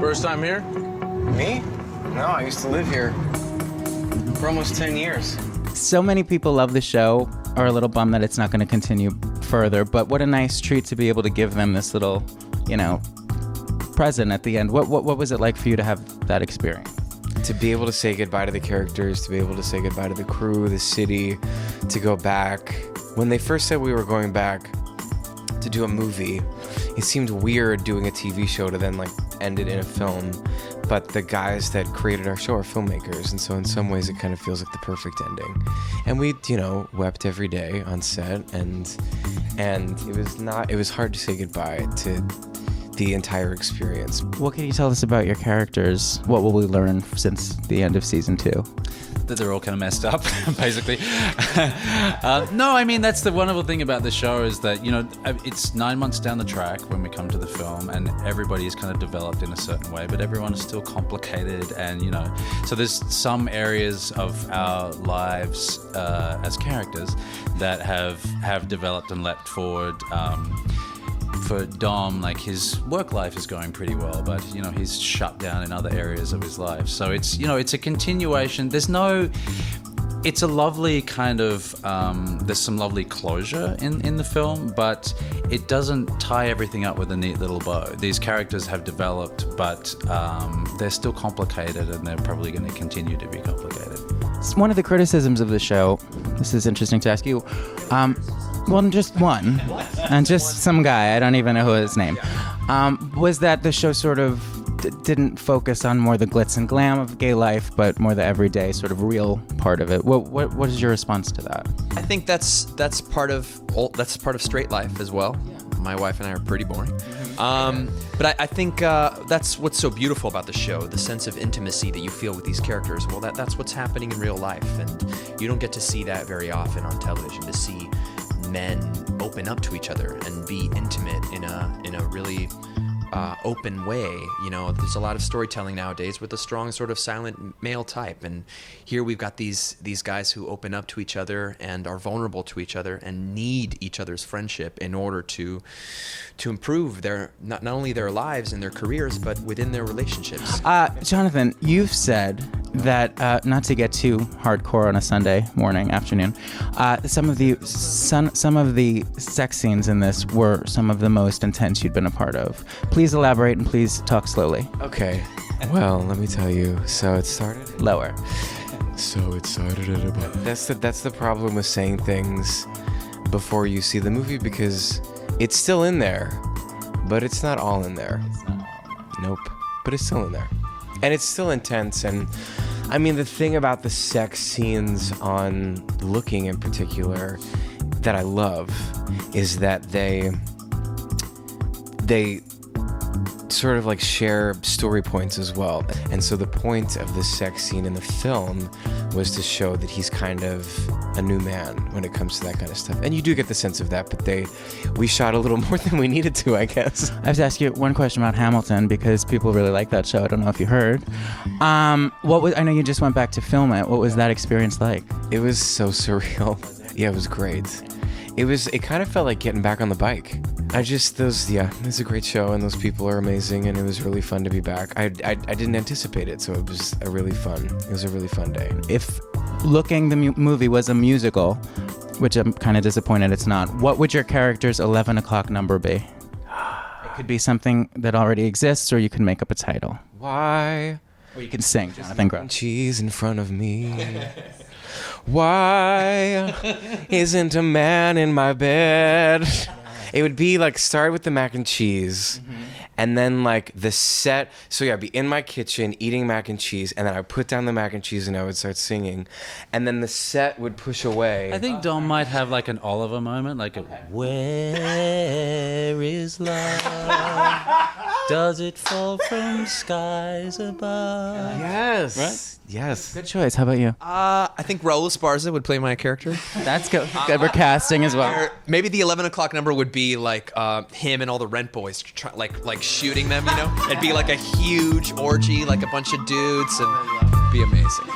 First time here? Me? No, I used to live here for almost 10 years. So many people love the show, are a little bummed that it's not going to continue further, but what a nice treat to be able to give them this little, present at the end. What was it like for you to have that experience? To be able to say goodbye to the characters, to be able to say goodbye to the crew, the city, to go back. When they first said we were going back to do a movie, it seemed weird doing a TV show to then end it in a film. But the guys that created our show are filmmakers, and so in some ways it kind of feels like the perfect ending. And we, wept every day on set, and it was hard to say goodbye to the entire experience. What can you tell us about your characters? What will we learn since the end of season 2? That they're all kind of messed up, basically. No, I mean, that's the wonderful thing about the show is that, it's 9 months down the track when we come to the film, and everybody is kind of developed in a certain way, but everyone is still complicated, and, so there's some areas of our lives as characters that have developed and leapt forward. For Dom, his work life is going pretty well, but he's shut down in other areas of his life. So it's it's a continuation. It's a lovely kind of there's some lovely closure in the film, but it doesn't tie everything up with a neat little bow. These characters have developed, but they're still complicated, and they're probably going to continue to be complicated. It's one of the criticisms of the show. This is interesting to ask you. Well, just one, and just some guy, I don't even know who his name, was that the show sort of didn't focus on more the glitz and glam of gay life, but more the everyday sort of real part of it. What is your response to that? I think that's part of straight life as well. Yeah. My wife and I are pretty boring. But I think that's what's so beautiful about the show, the sense of intimacy that you feel with these characters. Well, that's what's happening in real life, and you don't get to see that very often on television, to see men open up to each other and be intimate in a really open way. There's a lot of storytelling nowadays with a strong sort of silent male type, and here we've got these guys who open up to each other and are vulnerable to each other and need each other's friendship in order to improve their not only their lives and their careers, but within their relationships. Jonathan, you've said that not to get too hardcore on a Sunday morning, afternoon, some of the sex scenes in this were some of the most intense you'd been a part of. Please elaborate, and please talk slowly. Okay. Well, let me tell you. So it started lower. So it started at about. That's the problem with saying things before you see the movie, because it's still in there, but it's not all in there. Nope. But it's still in there. And it's still intense. And I mean, the thing about the sex scenes on Looking in particular that I love is that they sort of share story points as well. And so the point of the sex scene in the film was to show that he's kind of a new man when it comes to that kind of stuff. And you do get the sense of that, but we shot a little more than we needed to, I guess. I have to ask you one question about Hamilton, because people really like that show. I don't know if you heard. I know you just went back to film it. What was that experience like? It was so surreal. Yeah, it was great. It kind of felt like getting back on the bike. It's a great show, and those people are amazing, and it was really fun to be back. I didn't anticipate it, so it was a really fun day. If Looking the movie was a musical, which I'm kind of disappointed it's not, what would your character's 11 o'clock number be? It could be something that already exists, or you can make up a title. Why? Or you can sing, Jonathan Groff. Cheese in front of me. Why isn't a man in my bed? It would be start with the mac and cheese, and then the set. So yeah, I'd be in my kitchen eating mac and cheese, and then I'd put down the mac and cheese and I would start singing, and then the set would push away. I think Dom might have an Oliver moment, where is love? Does it fall from skies above? Yes. Right? Yes. Good choice. How about you? I think Raul Esparza would play my character. That's good. Good casting as well. Maybe the 11 o'clock number would be him and all the rent boys, shooting them, It'd be a huge orgy, a bunch of dudes, and it'd be amazing.